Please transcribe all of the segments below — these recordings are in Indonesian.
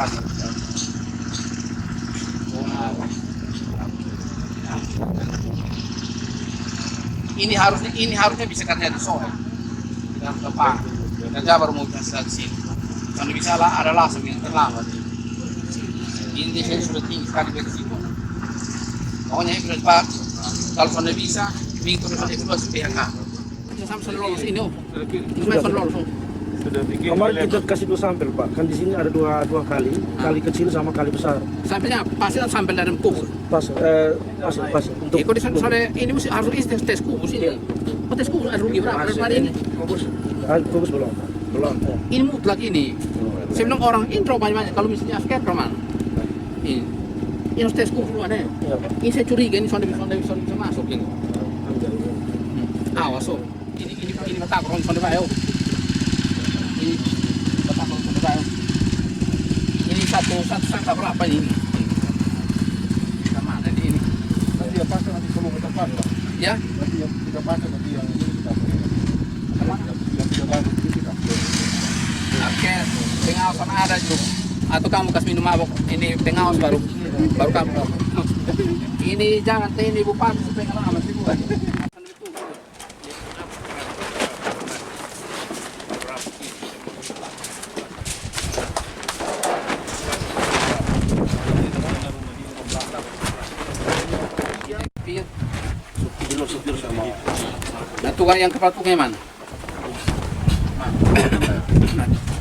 sekali. Ini harusnya bisa kerja di sore dan depan kerja baru mau bisa di sini. Kalau bisa lah ada langsung yang terlambat. Ini saya sudah tinggi sekali dari situ. Pokoknya itu Pak, kalau sudah bisa minggu depan itu harus PHK. Sampai lolos ini, sampai lolos. Kemarin kita kasih 2 sampel Pak, kan di sini ada dua kali, kali kecil sama kali besar. Sampelnya pasti sampel dari kubus. Pas. Untuk Kalau di sana ini mesti harus tes kubus ini. Oh, tes kubus ada rugi berapa hari ini? Kubus belum. Ini mutlak ini. Saya bilang orang intro banyak kalau misalnya asker kemana? Ini harus tes kubus dulu ada ya. Ini saya curiga ini sonde bisa masuk ini. Awas oh. Ini mata orang sonde bayo. Ini mata orang sonde bayo. Ini satu sangka berapa ini? Kemana ini? Nanti ya pasang nanti kalau kita pasang. Ya? Nanti yang kita pasang nanti yang ini kita pasang. Yang kita bangun ini kita pasang. Oke, pengawasan ada juga. Atau kamu kasih minum mabok, ini pengawas baru kamu. Ini jangan ini bupati supaya lama sih buat. Supir sama. Nah, tukang yang kepala tukangnya mana?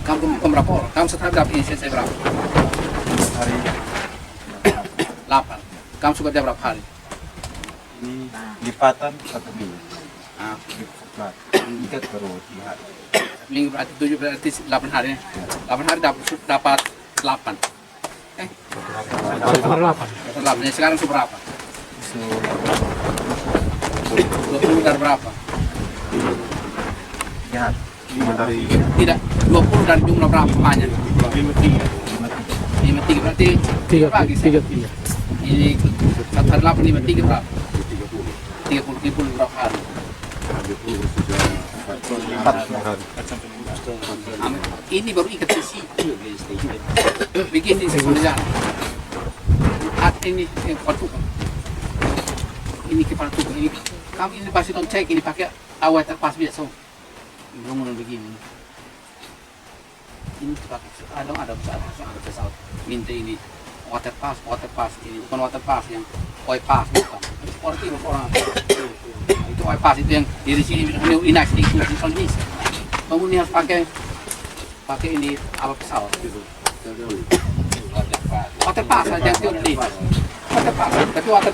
Kamu berapa orang? Kamu setelah berapa ini saya berapa? Hari 8. Kamu suka dia berapa hari? ini lipatan 1 minggu. Ah, Ikat baru 3 hari. minggu berarti 7 berarti 8 hari. 8 hari dapat 8. Dapat 8. Jadi sekarang berapa? 20 dari berapa? Ya, dari Tidak, 20 dari jumlah berapa banyak? 53 berarti 3 pagi. 3. Ini 1 hari 8, 53 berapa? 30 berapa hari? 4 hari. Ini baru ikat di sini. Begini sebenarnya. Ini kepala tukang. Ini kepala tukang ini. Kamu ini pasti don't cek ini pakai awal terpas biasa. Belum begini. Ini pakai ada pesawat. Minta ini water pass ini bukan water pass yang oil pass bukan. Seperti orang itu oil pass itu yang di sini ini itu bisa. Kamu ini harus pakai ini apa pesawat gitu. Water pass aja yang teori. Water pass, tapi water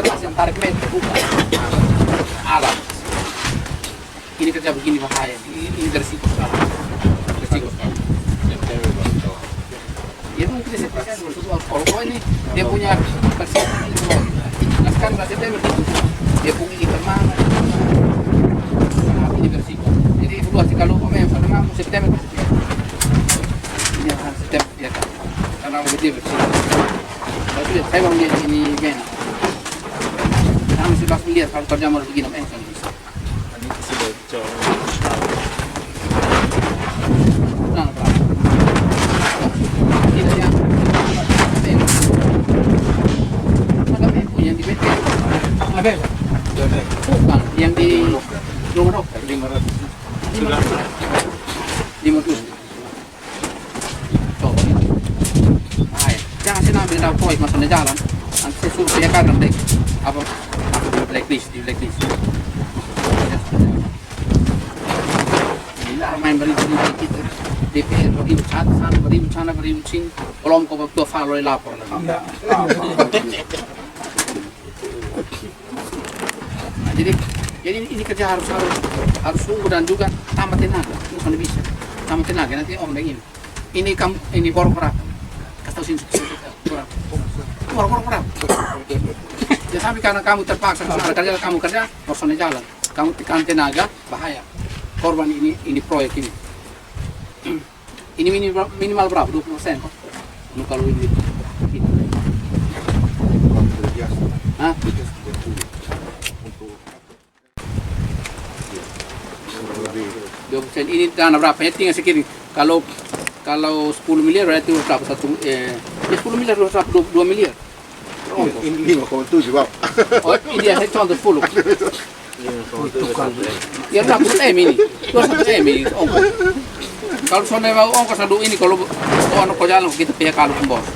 pass yang tarik meter bukan alat. Ini kerja begini bahaya, ini berisiko sekali. Ya mungkin saya percaya kalau ini dia punya persiapan itu. Nah sekarang nggak September dia punya ikan mana? Ini berisiko. Jadi evaluasi kalau pada mampu September ini akan September ya kan? Karena dia berisiko. Tapi saya mau lihat ini gimana. Saya masih pas melihat kalau kerja mau begini apa yang bisa. Nah, tidak yang yang di BT. Apa? Bukan yang di rumah dokter. 500. Coba ini. Jangan saya ambil dalam proyek masalah jalan. Nanti saya suruh saya kan nanti apa blacklist. Main beri-beri kita DPR beri sana beri sini belum kau betul follow lapor nah, jadi ini kerja harus sungguh dan juga tambah tenaga ini bisa tambah tenaga nanti om ini kamu ini borong berapa kasih tahu sini borong berapa ya tapi karena kamu terpaksa kerja kamu kerja personnya jalan kamu tekan tenaga bahaya korban ini proyek ini. Ini minimal berapa? 20%. Kalau ini. Hah? Ini dana berapa? Ya tinggal segini. Kalau Kalau 10 miliar berarti berapa satu? Ya 10 miliar berapa 2 miliar. Ini 5,7 Pak. Oh, ini dia saya contoh 10. Ya 20 M ini. 21 M ini ongkos. Kalau soalnya mau ongkos aduh ini kalau anak kau jalan kita pihak kalau bos.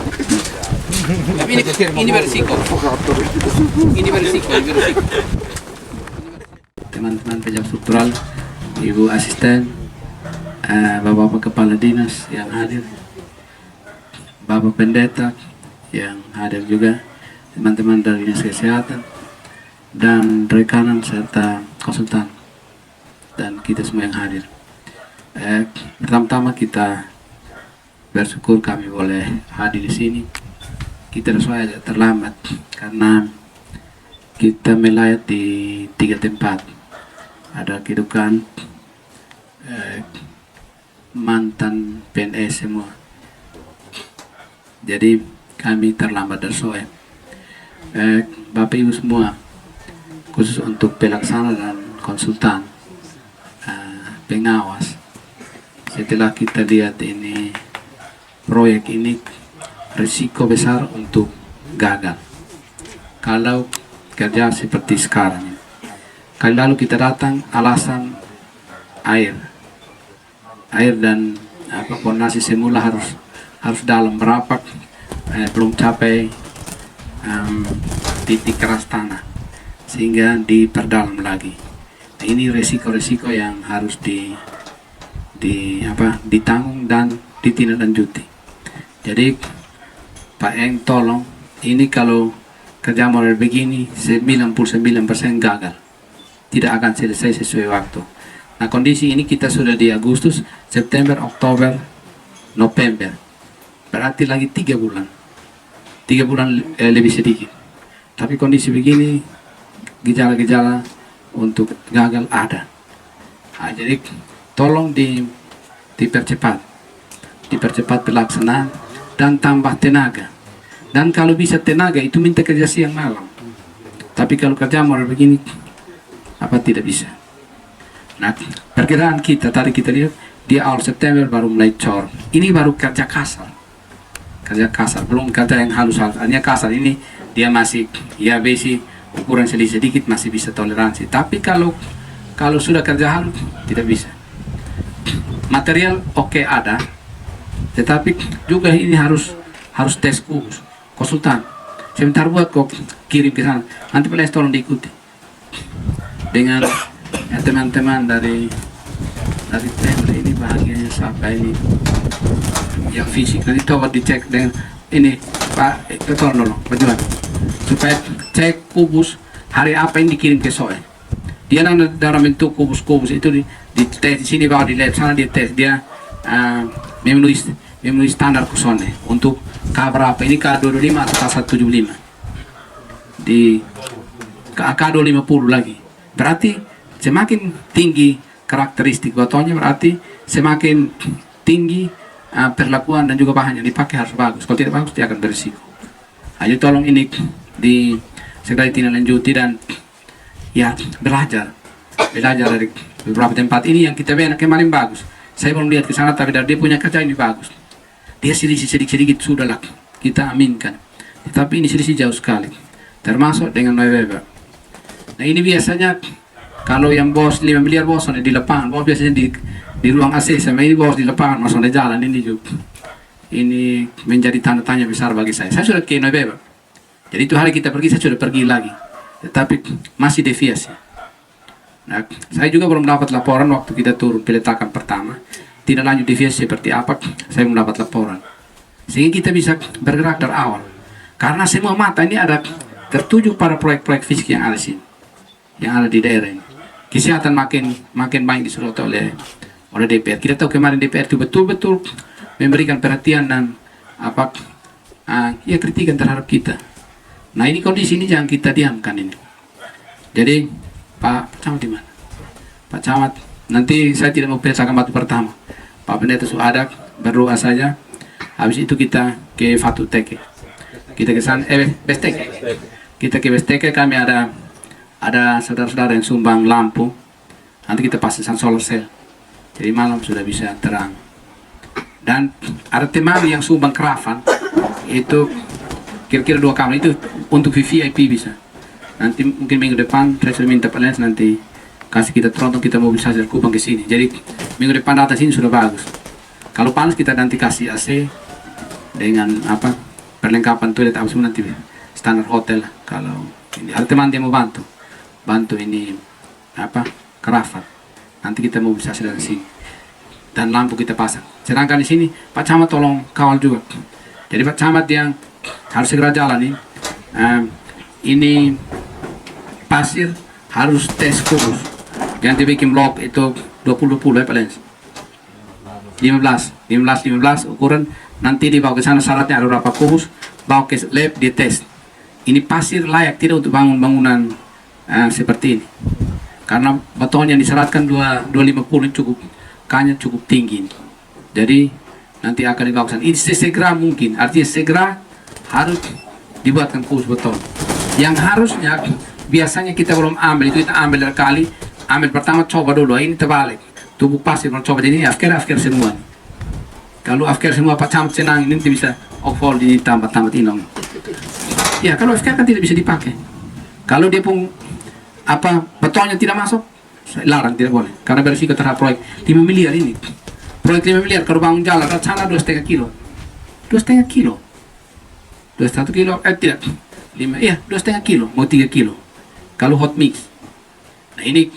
Tapi ini berisiko. Ini berisiko. Teman-teman pejabat struktural, Ibu Asisten, Bapak-Bapak Kepala Dinas yang hadir, Bapak Pendeta yang hadir juga, teman-teman dari Dinas Kesehatan, dan rekanan serta konsultan, dan kita semua yang hadir. Pertama-tama kita bersyukur kami boleh hadir di sini. Kita agak terlambat karena kita melayat di 3 tempat. Ada kedukaan mantan PNS semua. Jadi kami terlambat dari sore. Bapak Ibu semua, khusus untuk pelaksana dan konsultan, pengawas, setelah kita lihat ini proyek ini risiko besar untuk gagal kalau kerja seperti sekarang ini. Kali lalu kita datang alasan air dan fondasi semula harus dalam berapa, belum capai titik keras tanah sehingga diperdalam lagi. Nah, ini resiko-resiko yang harus ditanggung dan ditindaklanjuti. Jadi Pak Eng tolong, ini kalau kerja model begini 99% gagal, tidak akan selesai sesuai waktu. Nah, kondisi ini kita sudah di Agustus, September, Oktober, November, berarti lagi 3 bulan, 3 bulan lebih sedikit. Tapi kondisi begini, gejala-gejala untuk gagal ada. Nah, jadi tolong dipercepat pelaksanaan dan tambah tenaga. Dan kalau bisa tenaga itu minta kerja siang malam. Tapi kalau kerja model begini tidak bisa. Nah, perkiraan kita tadi kita lihat di awal September baru mulai cor. Ini baru kerja kasar, belum kerja yang halus-halus. Hanya kasar ini dia masih ya basic, ukuran sedikit masih bisa toleransi. Tapi kalau sudah kerja halus tidak bisa. Material oke ada, tetapi juga ini harus tes kubus konsultan. Sebentar buat kok kirim ke sana. Nanti please tolong diikuti dengan teman-teman dari Pemda ini bahagianya sampai ini yang fisik. Nanti coba dicek dengan ini Pak, tolong dong bagaimana supaya cek kubus hari apa ini dikirim ke SOE. Dia dalam bentuk kubus-kubus itu di tes di sini bawa di lab sana dia tes dia memenuhi standar kusone untuk K berapa ini K225 atau K175 di K250 lagi. Berarti semakin tinggi karakteristik batuannya berarti semakin tinggi perlakuan dan juga bahan yang dipakai harus bagus. Kalau tidak bagus dia akan berisiko. Ayo tolong ini segera ditindaklanjuti dan ya belajar dari beberapa tempat ini yang kita benar kemarin bagus. Saya belum lihat ke sana tapi dari dia punya kerja ini bagus. Dia sedikit sudahlah kita aminkan. Tetapi ini selisih jauh sekali. Termasuk dengan November. Nah, ini biasanya kalau yang bos 5 miliar bos di lapangan, bos biasanya di ruang AC, sama ini bos di lapangan masuk di jalan ini juga. Ini menjadi tanda tanya besar bagi saya. Saya sudah ke November. Jadi itu hari kita pergi saya sudah pergi lagi. Tetapi masih deviasi. Nah, saya juga belum dapat laporan waktu kita turun peletakan pertama. Tidak lanjut deviasi seperti apa, saya belum dapat laporan. Sehingga kita bisa bergerak dari awal. Karena semua mata ini ada tertuju pada proyek-proyek fisik yang ada di sini, yang ada di daerah ini. Kesehatan makin banyak disorot oleh DPR. Kita tahu kemarin DPR itu betul-betul memberikan perhatian dan kritikan terhadap kita. Nah, ini kondisi ini jangan kita diamkan ini. Jadi Pak Camat di mana? Pak Camat, nanti saya tidak mau pecahkan batu pertama. Pak Pendeta sudah ada, berdoa saja. Habis itu kita ke Fatu Teke. Kita ke sana, Besteke. Kita ke Besteke, kami ada saudara-saudara yang sumbang lampu. Nanti kita pasang solar cell. Jadi malam sudah bisa terang. Dan ada teman yang sumbang kerafan itu kira-kira 2 kamar itu untuk VIP bisa. Nanti mungkin minggu depan saya minta Pak Lens nanti kasih kita tronton, kita mobilisasi dari Kupang ke sini. Jadi minggu depan datang sini sudah bagus. Kalau panas kita nanti kasih AC dengan apa perlengkapan toilet apa semua nanti standar hotel. Kalau ini ada teman dia mau bantu ini apa kerafan. Nanti kita mobilisasi dari sini dan lampu kita pasang. Sedangkan di sini Pak Camat tolong kawal juga. Jadi Pak Camat yang harus segera jalan nih. Ini pasir harus tes kurus. Ganti bikin blok itu 20-20 ya Pak Lens. 15 ukuran. Nanti dibawa ke sana syaratnya ada berapa kurus. Bawa ke lab di tes. Ini pasir layak tidak untuk bangun bangunan seperti ini. Karena beton yang disyaratkan 250 cukup kayaknya cukup tinggi. Jadi nanti akan dibawa ke sana. Ini segera mungkin. Artinya segera harus dibuatkan kurus beton. Yang harusnya biasanya kita belum ambil itu kita ambil dari kali. Ambil pertama coba dulu. Ini terbalik. Tubuh pasir belum coba. Jadi ini afker semua. Kalau afker semua Pak Camat senang ini nanti bisa offall di tambah inong. Ya kalau afker kan tidak bisa dipakai. Kalau dia pun apa betonnya tidak masuk, larang tidak boleh. Karena berisiko terhadap proyek 5 miliar ini. Proyek 5 miliar kalau bangun jalan sana 2,5 kilo. 2,5 kilo. 2,1 kilo tidak. 5 iya 2,5 kilo mau 3 kilo. Kalau hot mix. Nah ini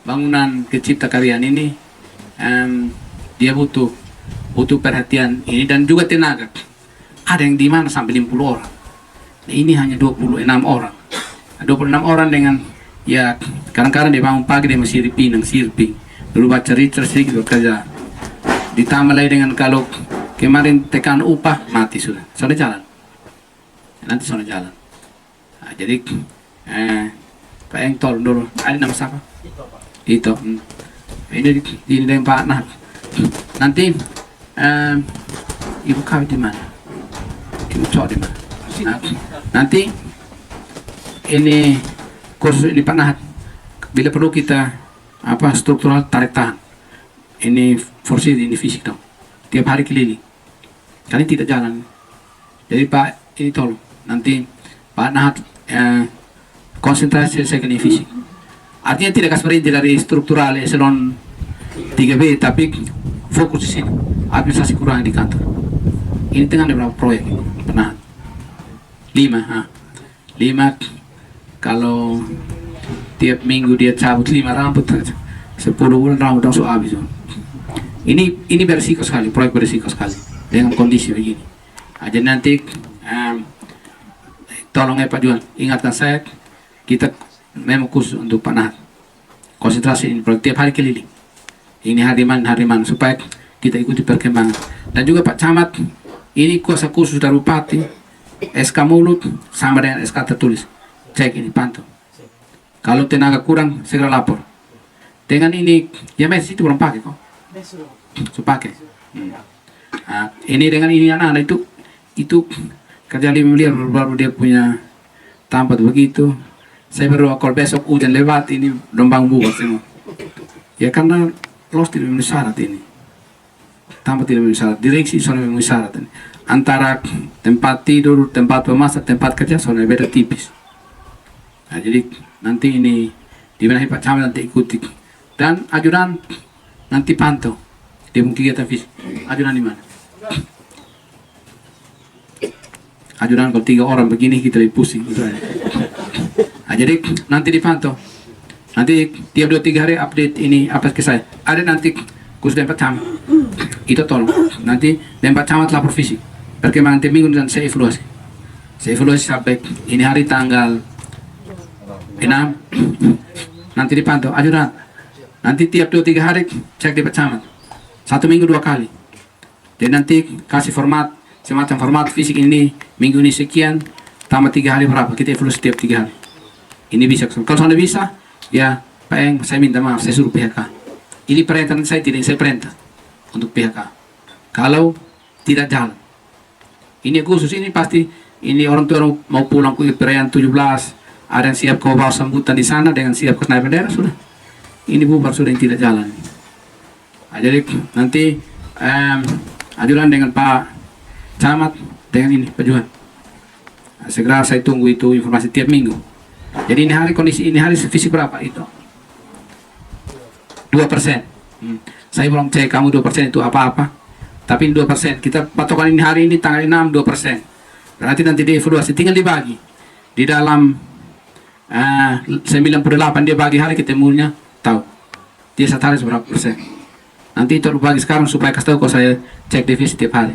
bangunan Cipta Karya ini dia butuh perhatian ini dan juga tenaga. Ada yang di mana sampai 50 orang. Nah, ini hanya 26 orang. 26 orang dengan ya kadang-kadang dia bangun pagi dia masih sirping. Dulu baca cerita sedikit bekerja. Ditambah lagi dengan kalau kemarin tekan upah mati sudah jalan. Nanti sudah jalan. Nah, jadi Pak Eng tolong dulu. Ada nama siapa? Itu. Ini dengan Pak Nah. Nanti ibu kami di mana? Ibu cowok di mana? Nanti ini kursus di Pak Nahat. Bila perlu kita apa struktural tarik tahan. Ini force ini fisik dong. Tiap hari keliling. Kali tidak jalan. Jadi Pak ini tolong. Nanti Pak Nahat konsentrasi saya ini fisik. Artinya tidak kasih perintah dari struktural eselon 3B tapi fokus di sini. Administrasi kurang di kantor. Ini tengah ada berapa proyek ini? Pernah 5 kalau tiap minggu dia cabut 5 rambut saja 10 bulan rambut langsung habis. Ini berisiko sekali, proyek berisiko sekali dengan kondisi begini. Jadi nanti tolong ya Pak Juan, ingatkan saya kita memang khusus untuk Pak Nahat. Konsentrasi ini proyek tiap hari keliling. Ini hariman supaya kita ikuti perkembangan. Dan juga Pak Camat, ini kuasa khusus dari Bupati, SK mulut sama dengan SK tertulis. Cek ini pantau. Kalau tenaga kurang segera lapor. Dengan ini ya mes itu belum pakai kok. Sudah pakai. Nah, ini dengan ini anak-anak itu kerja 5 miliar baru dia punya tampak begitu. Saya baru call besok hujan lewat ini dombang buat semua. Ya karena los tidak memenuhi syarat ini. Tampak tidak memenuhi syarat. Direksi soalnya memenuhi syarat ini. Antara tempat tidur, tempat memasak, tempat kerja soalnya beda tipis. Nah, jadi nanti ini dibenahi Pak Camat nanti ikuti. Dan ajudan nanti pantau. Dia mungkin kegiatan fisik. Ajudan di mana? Ajudan kalau 3 orang begini kita lebih pusing. Gitu aja. Nah, jadi nanti dipantau. Nanti tiap 2-3 hari update ini apa ke saya. Ada nanti khusus Pak Camat. Itu tolong. Nanti Pak Camat lapor fisik. Perkembangan tiap minggu dan saya evaluasi. Saya evaluasi sampai ini hari tanggal 6. Nanti dipantau. Ajudan. Nanti tiap 2-3 hari cek di Pak Camat. 1 minggu 2 kali. Jadi nanti kasih format semacam format fisik ini minggu ini sekian tambah 3 hari berapa kita evaluasi setiap 3 hari. Ini bisa. Kalau sudah bisa ya Pak Eng saya minta maaf saya suruh PHK. Ini perintah saya tidak saya perintah untuk PHK. Kalau tidak jalan. Ini khusus ini pasti ini orang tua mau pulang ke perayaan 17 ada yang siap kau bawa sambutan di sana dengan siap ke naik bendera sudah. Ini bubar sudah yang tidak jalan. Nah, jadi nanti ajudan dengan Pak Camat dengan ini Pak Johan. Segera saya tunggu itu informasi tiap minggu. Jadi ini hari kondisi ini hari fisik berapa itu? 2%. Saya belum cek kamu 2% itu apa-apa. Tapi 2%. Kita patokan ini hari ini tanggal 6 2%. Berarti nanti dievaluasi tinggal dibagi. Di dalam 98 dia bagi hari ketemunya tahu. Dia satu hari berapa persen. Nanti itu bagi sekarang supaya kasih tahu kalau saya cek defisit tiap hari.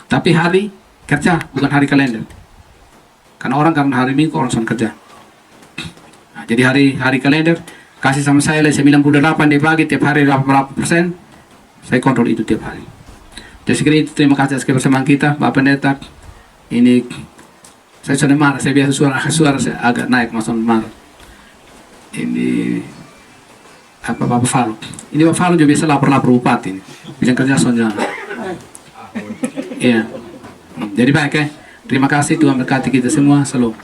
Tapi hari kerja bukan hari kalender. Karena orang hari Minggu orang langsung kerja. Nah, jadi hari kalender kasih sama saya 98 dibagi tiap hari berapa persen. Saya kontrol itu tiap hari. Jadi sekali itu terima kasih atas kebersamaan kita Pak Pendeta. Ini saya sudah marah, saya biasa suara saya agak naik masuk marah. Ini apa Bapak Falo? Ini Bapak Falo juga biasa lapor bupati ini. Bisa kerja soalnya. Iya. Jadi baik ya. Terima kasih Tuhan berkati kita semua. Salam.